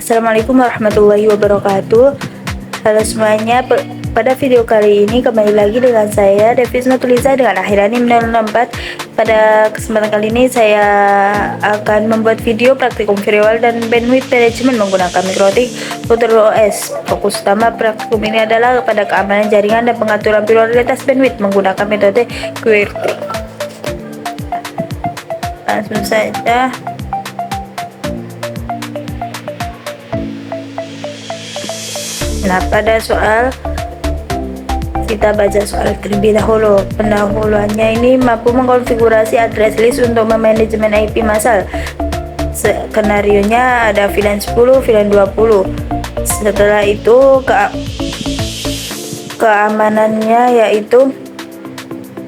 Assalamualaikum warahmatullahi wabarakatuh. Halo semuanya, pada video kali ini kembali lagi dengan saya Devis Nurtuliza dengan Akhirani 064. Pada kesempatan kali ini saya akan membuat video praktikum firewall dan bandwidth management menggunakan Mikrotik Router OS. Fokus utama praktikum ini adalah pada keamanan jaringan dan pengaturan prioritas bandwidth menggunakan metode QWERTY. Langsung saja. Nah, pada soal kita baca soal terlebih dahulu. Pendahuluannya ini mampu mengkonfigurasi address list untuk memanajemen IP massal. Skenarionya ada VLAN 10, VLAN 20. Setelah itu keamanannya yaitu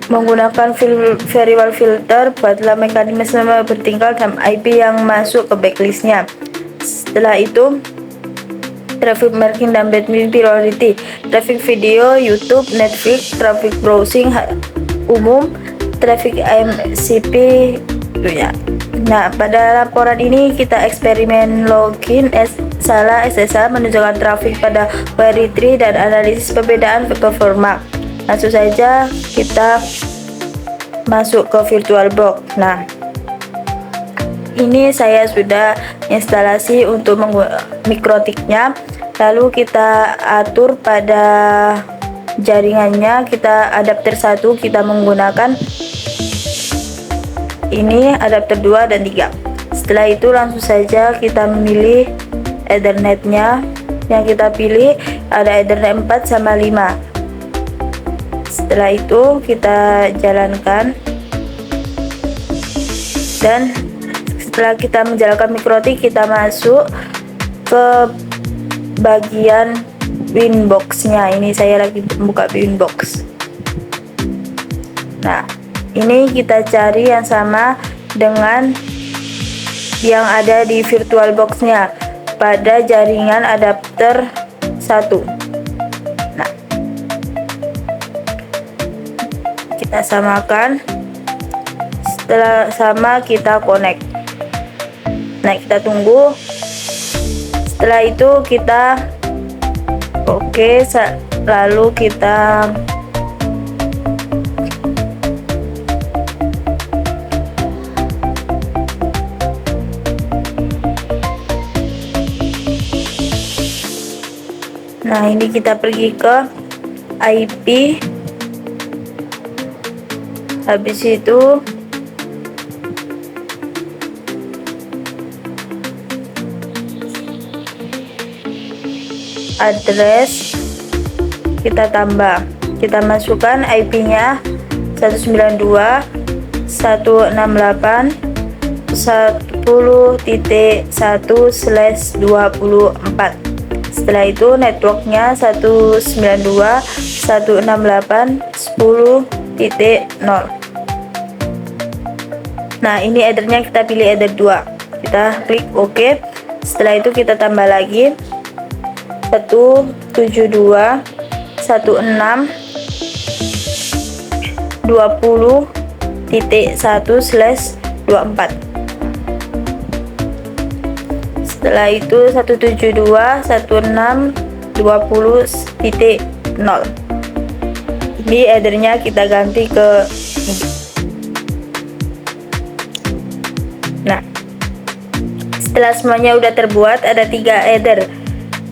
menggunakan firewall filter. Buatlah mekanisme bertingkat dalam IP yang masuk ke backlistnya. Setelah itu traffic marking dan bandwidth priority, traffic video, YouTube, Netflix, traffic browsing umum, traffic IMCP ya. Nah, pada laporan ini kita eksperimen login salah SSH menunjukkan traffic pada query tree dan analisis perbedaan performa. Langsung saja kita masuk ke VirtualBox. Nah, ini saya sudah instalasi untuk Mikrotiknya. Lalu kita atur pada jaringannya, kita adapter 1 kita menggunakan ini, adapter 2 dan 3. Setelah itu langsung saja kita memilih Ethernetnya. Yang kita pilih ada Ethernet 4 sama 5. Setelah itu kita jalankan, dan setelah kita menjalankan Mikrotik, kita masuk ke bagian Winbox-nya. Ini saya lagi buka Winbox. Nah, ini kita cari yang sama dengan yang ada di VirtualBox-nya pada jaringan adapter 1. Nah, kita samakan. Setelah sama, kita connect. Nah, kita tunggu. Setelah itu kita lalu kita ini kita pergi ke IP. Habis itu address kita tambah, kita masukkan IP-nya 192.168.10.1/24. Setelah itu networknya 192.168.10.0. Nah, ini ethernya kita pilih ether 2. Kita klik OK. Setelah itu kita tambah lagi 172.168.20.1/24. Setelah itu 172.168.20.0. Ini ethernya kita ganti ke ini. Nah, setelah semuanya udah terbuat, ada 3 ether,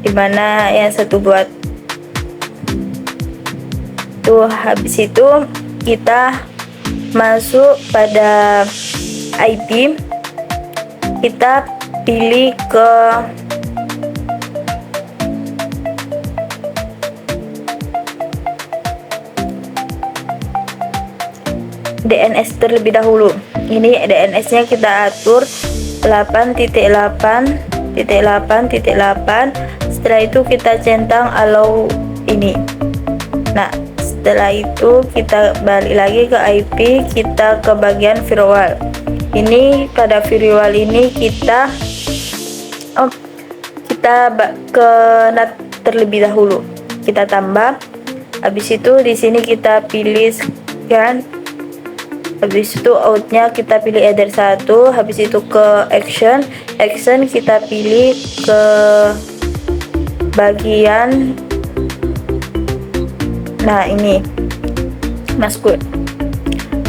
dimana yang satu buat tuh. Habis itu kita masuk pada IP, kita pilih ke DNS terlebih dahulu. Ini DNS-nya kita atur 8.8.8.8. Setelah itu kita centang allow ini. Nah, setelah itu kita balik lagi ke IP, kita ke bagian firewall. Ini pada firewall ini kita ke NAT terlebih dahulu. Kita tambah. Habis itu di sini kita pilih scan. Habis itu outnya kita pilih ether 1. Habis itu ke action action kita pilih ke bagian, nah ini masuk.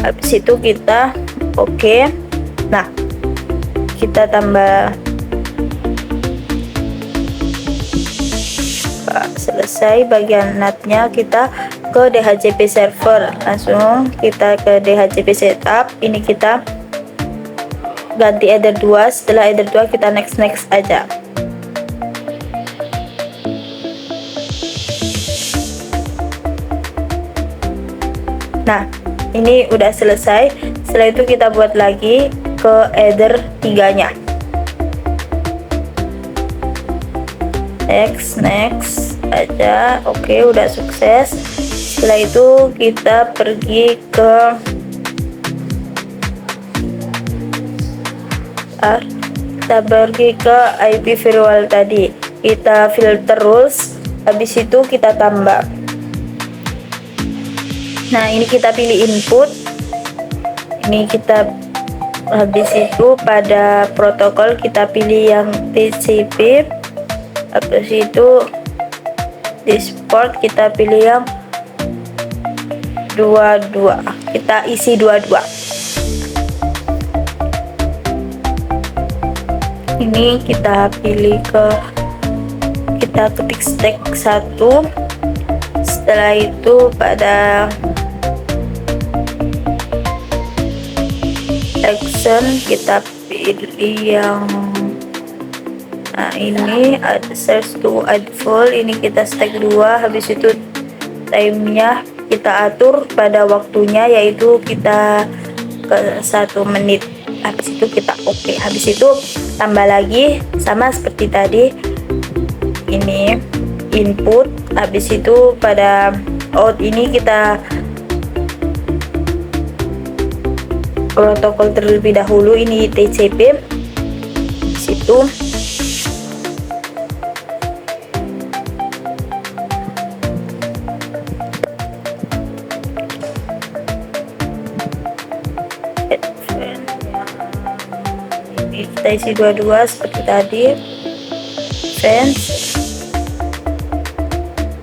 Habis itu kita oke. Nah, kita tambah. Selesai bagian NAT-nya, kita ke DHCP server. Langsung kita ke DHCP setup. Ini kita ganti header 2. Setelah header 2 kita next aja. Nah, ini udah selesai. Setelah itu kita buat lagi ke header 3-nya. Next aja. Oke, udah sukses. Setelah itu kita pergi ke IP firewall tadi. Kita filter rules, habis itu kita tambah. Nah, ini kita pilih input. Ini kita habis itu pada protokol kita pilih yang TCP. Habis itu di port kita pilih yang 22. Kita isi 22. Ini kita pilih kita ketik stack 1. Setelah itu pada action kita pilih yang, nah ini ada search to add full. Ini kita stack 2. Habis itu time-nya kita atur pada waktunya, yaitu kita ke 1 menit. Habis itu kita oke. Habis itu tambah lagi sama seperti tadi. Ini input. Habis itu pada out ini kita protokol terlebih dahulu. Ini TCP. Situ kita isi 22 seperti tadi. Fans.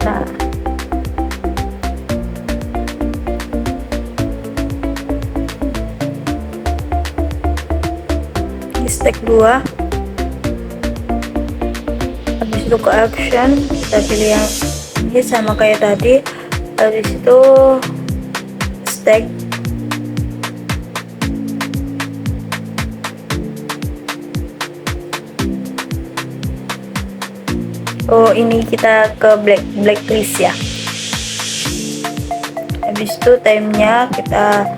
Nah, di stack 2. Habis itu ke action kita pilih yang ini sama kayak tadi. Habis itu stack. Oh, ini kita ke blacklist ya. Habis itu time-nya kita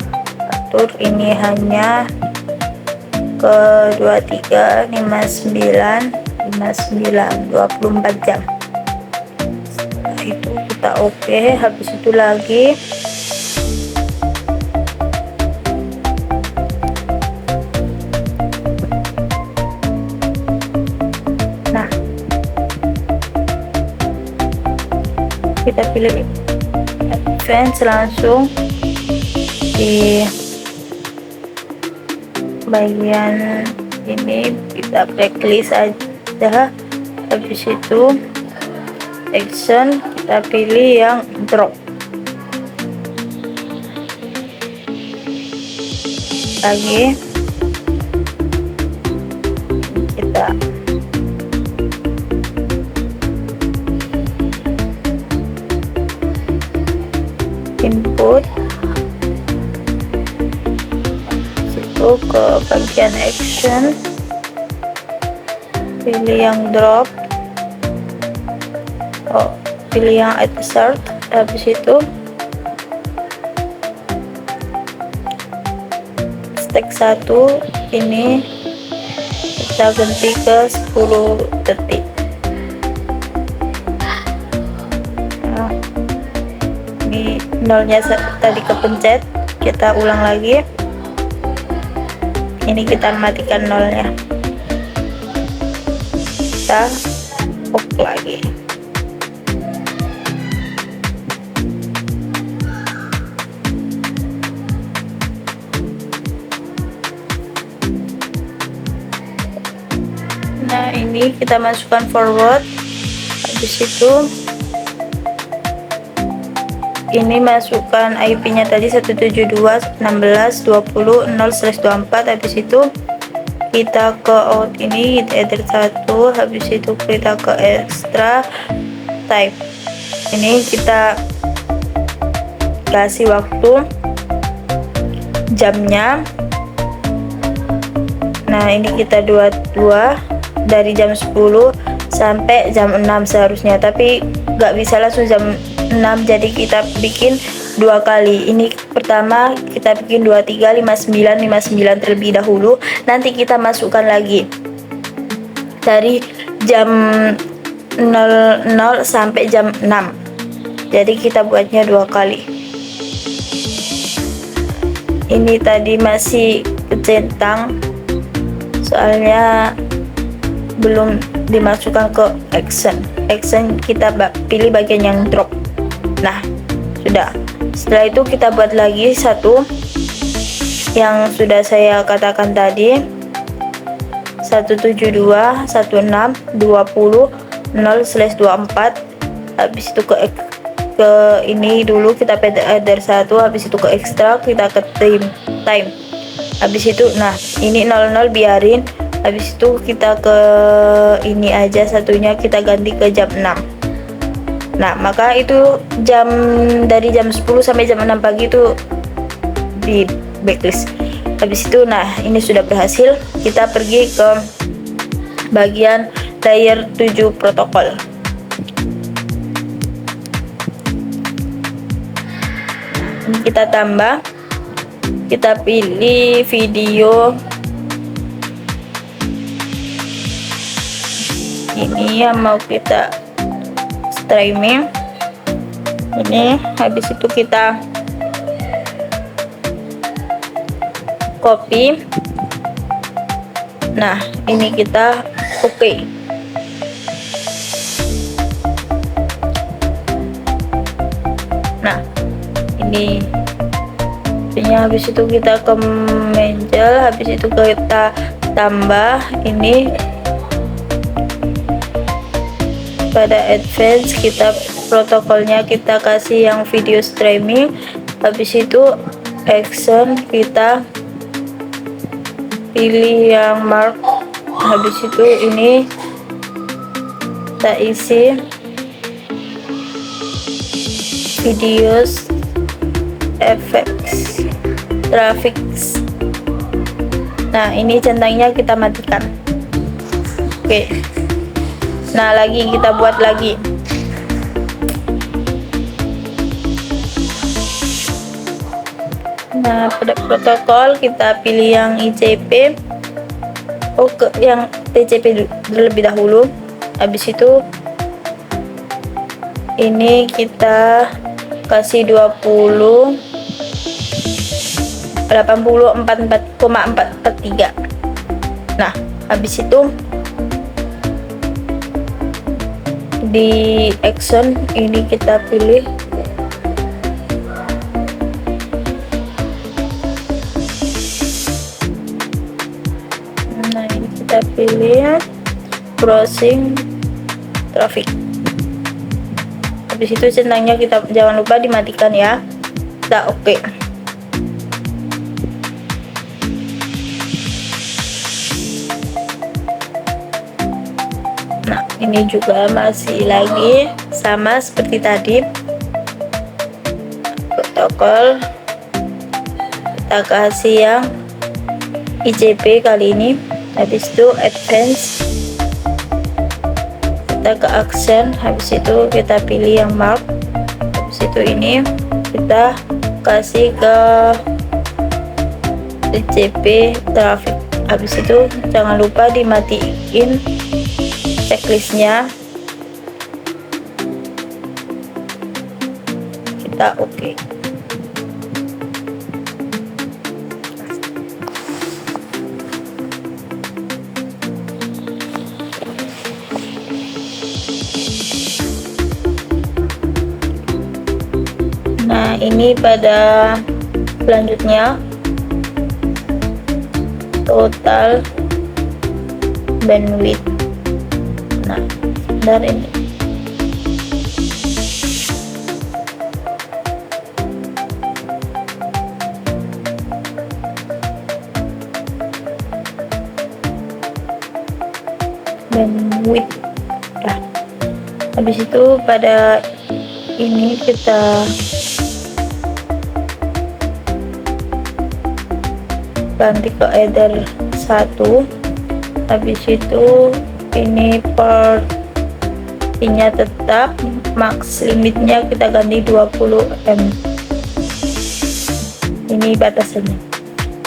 atur, ini hanya ke 23, 59, 24 jam. Setelah itu kita oke. Habis itu lagi kita pilih advance, langsung di bagian ini kita blacklist aja. Habis itu action kita pilih yang drop lagi. Kita input, situ ke bagian action, pilih yang drop, pilih yang insert. Habis itu stack 1 ini kita ganti ke 10 detik. Nolnya tadi kepencet, kita ulang lagi. Ini kita matikan nolnya, kita oke lagi. ini kita masukkan forward. Habis itu ini masukkan IP-nya tadi 172.16.20.0/24. Habis itu kita ke out ini, kita enter 1. Habis itu kita ke extra type. Ini kita kasih waktu jamnya. Nah, ini kita 22 dari jam 10 sampai jam 6 seharusnya, tapi nggak bisa langsung jam 6, jadi kita bikin 2 kali. Ini pertama kita bikin 23, 59, 59 terlebih dahulu, nanti kita masukkan lagi dari jam 00 sampai jam 6, jadi kita buatnya 2 kali. Ini tadi masih kecentang soalnya belum dimasukkan ke action. Kita pilih bagian yang drop. Nah, sudah. Setelah itu kita buat lagi satu yang sudah saya katakan tadi, 172.16.20.0/24. Habis itu ke ini dulu kita enter 1. Habis itu ke extra, kita ke time. Habis itu nah ini 00 biarin. Habis itu kita ke ini aja, satunya kita ganti ke jam 6. Nah, maka itu jam dari jam 10 sampai jam 6 pagi itu di backlist. Habis itu nah ini sudah berhasil. Kita pergi ke bagian layer 7 protokol. Ini kita tambah, kita pilih video ini yang mau kita streaming ini. Habis itu kita copy. Nah, ini kita oke. Nah, ini habis itu kita ke Menjel. Habis itu kita tambah ini pada advance, kita protokolnya kita kasih yang video streaming. Habis itu action kita pilih yang mark. Habis itu ini kita isi videos, effects, graphics. Nah, ini centangnya kita matikan. Oke. Nah, lagi kita buat lagi. Nah, pada protokol kita pilih yang ICP. Yang TCP terlebih dahulu. Habis itu ini kita kasih 84,443. Nah, habis itu di action ini kita pilih ini kita pilih browsing traffic. Habis itu centangnya kita jangan lupa dimatikan ya. Kita oke. Nah, ini juga masih lagi sama seperti tadi. Protokol kita kasih yang ICP kali ini. Habis itu advance, kita ke action. Habis itu kita pilih yang mark. Habis itu ini kita kasih ke ICP traffic. Habis itu jangan lupa dimatiin checklistnya. Kita oke. Nah, ini pada selanjutnya total bandwidth. dan ini bandwidth. Nah, habis itu pada ini kita ganti ke Ether 1. Habis itu ini portnya tetap, max limitnya kita ganti 20 M, ini batasannya.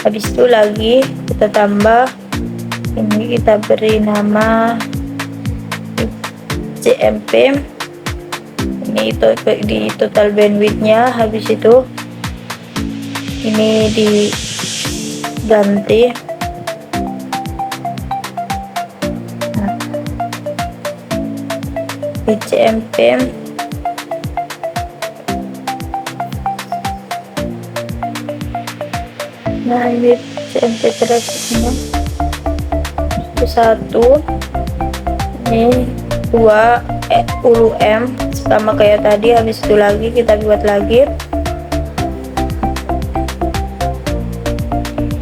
Habis itu lagi kita tambah ini, kita beri nama CMP, ini itu di total bandwidthnya. Habis itu ini diganti, di CMP nah ini CMP trafficnya itu 1, ini 20 M sama kayak tadi. Habis itu lagi kita buat lagi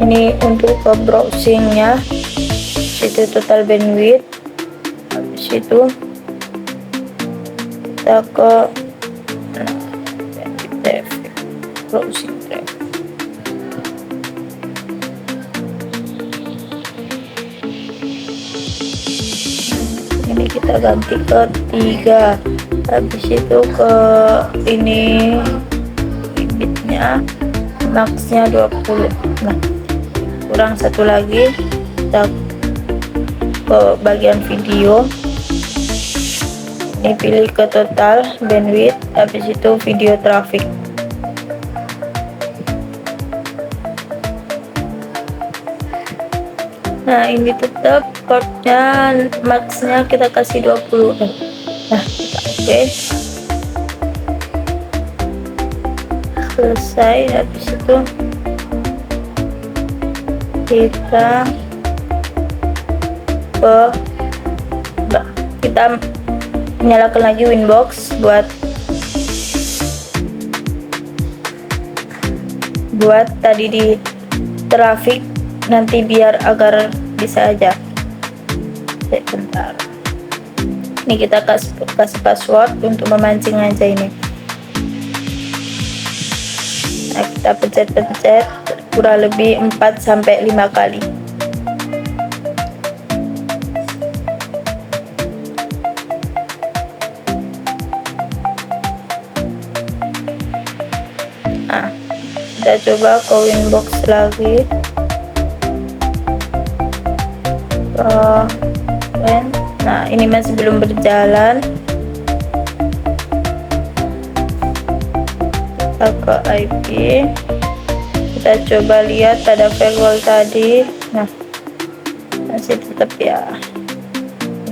ini untuk ke browsingnya, itu total bandwidth. Habis itu kita ke browsing traffic. Ini kita ganti ke 3. Habis itu ke ini limitnya maxnya 20. Nah, kurang satu lagi, kita ke bagian video, ini pilih ke total bandwidth. Habis itu video traffic. Nah, ini tetap portnya maxnya kita kasih 20. Nah, kita oke. Selesai. Habis itu kita nyalakan lagi Winbox buat tadi di traffic, nanti biar agar bisa aja. Bentar, ini kita kasih password untuk memancing aja ini. Nah, kita pencet kurang lebih 4-5 kali. Nah, kita coba ke Winbox lagi. Nah, ini masih belum berjalan. Kita ke IP, kita coba lihat ada firewall tadi. Nah, masih tetap ya.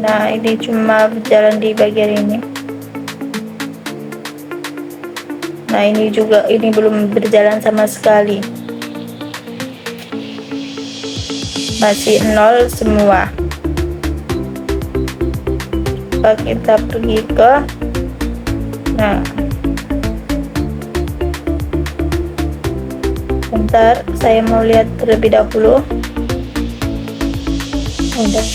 Nah, ini cuma berjalan di bagian ini. Nah, ini juga, ini belum berjalan sama sekali, masih 0 semua. Kita pergi ke, nah, bentar, saya mau lihat terlebih dahulu. Udah.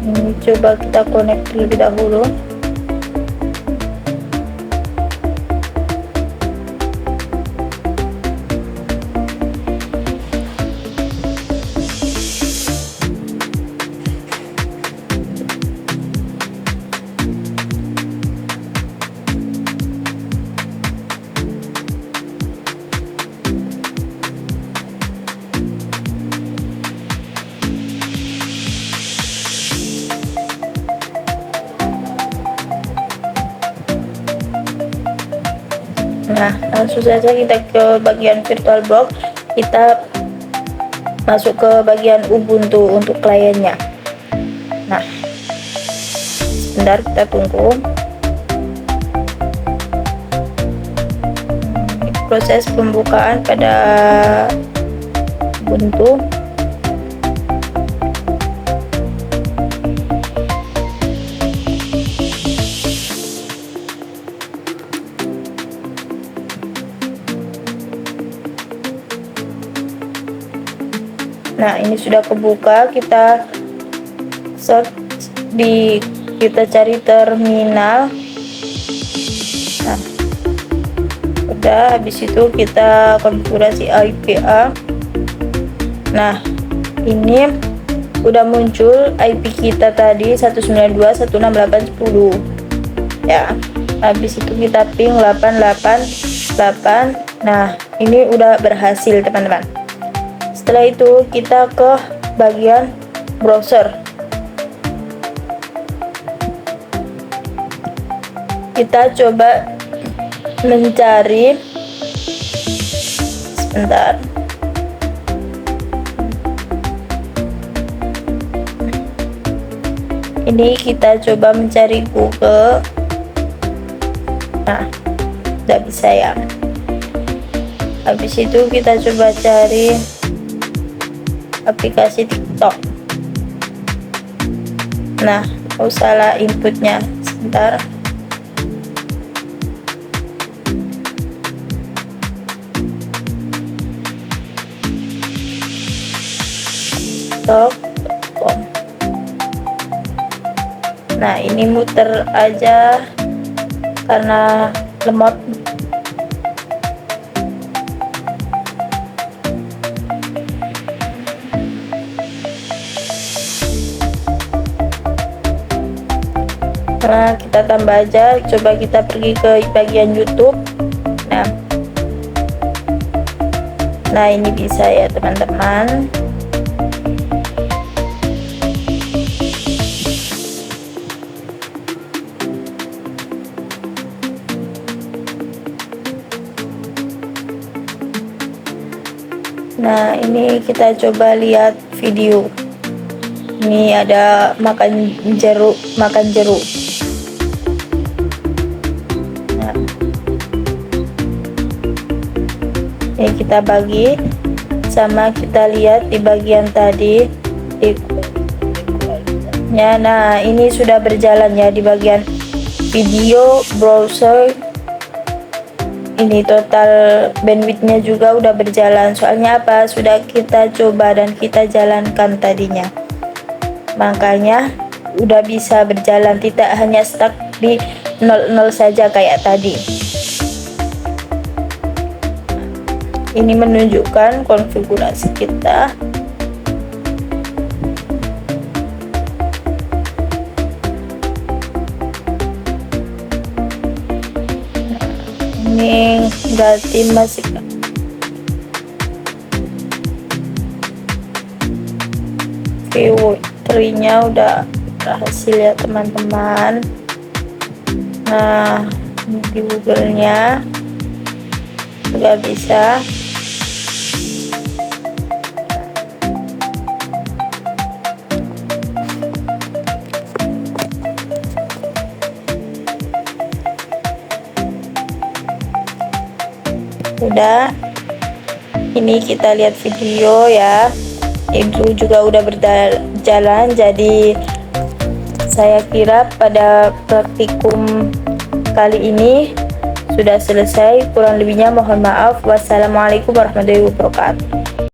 Ini coba kita connect terlebih dahulu. Nah, langsung saja kita ke bagian VirtualBox. Kita masuk ke bagian Ubuntu untuk kliennya. Nah, sebentar kita tunggu. Proses pembukaan pada Ubuntu. Nah, ini sudah kebuka. Kita search kita cari terminal. Nah, udah, habis itu kita konfigurasi IPA. Nah, ini udah muncul IP kita tadi 192.168.10 ya. Habis itu kita ping 888. Nah, ini udah berhasil teman-teman. Setelah itu kita ke bagian browser. Kita coba mencari, sebentar. Ini kita coba mencari Google. Nah, tidak bisa ya. Habis itu kita coba cari aplikasi TikTok. Nah, salah inputnya, sebentar. TikTok.com. Nah, ini muter aja karena lemot. Nah, kita tambah aja, coba kita pergi ke bagian YouTube. Nah, ini bisa ya teman-teman. Nah, ini kita coba lihat video. Ini ada makan jeruk. Nah, ini kita bagi, sama kita lihat di bagian tadi nah, ini sudah berjalan ya di bagian video browser. Ini total bandwidthnya juga udah berjalan, soalnya apa, sudah kita coba dan kita jalankan tadinya, makanya udah bisa berjalan, tidak hanya stuck di 00 saja kayak tadi. Ini menunjukkan konfigurasi kita. Ini berarti masih view-nya udah berhasil ya teman-teman. Nah, ini di Google-nya juga bisa. Udah, ini kita lihat video ya, itu juga udah berjalan. Jadi saya kira pada praktikum kali ini sudah selesai, kurang lebihnya mohon maaf. Wassalamualaikum warahmatullahi wabarakatuh.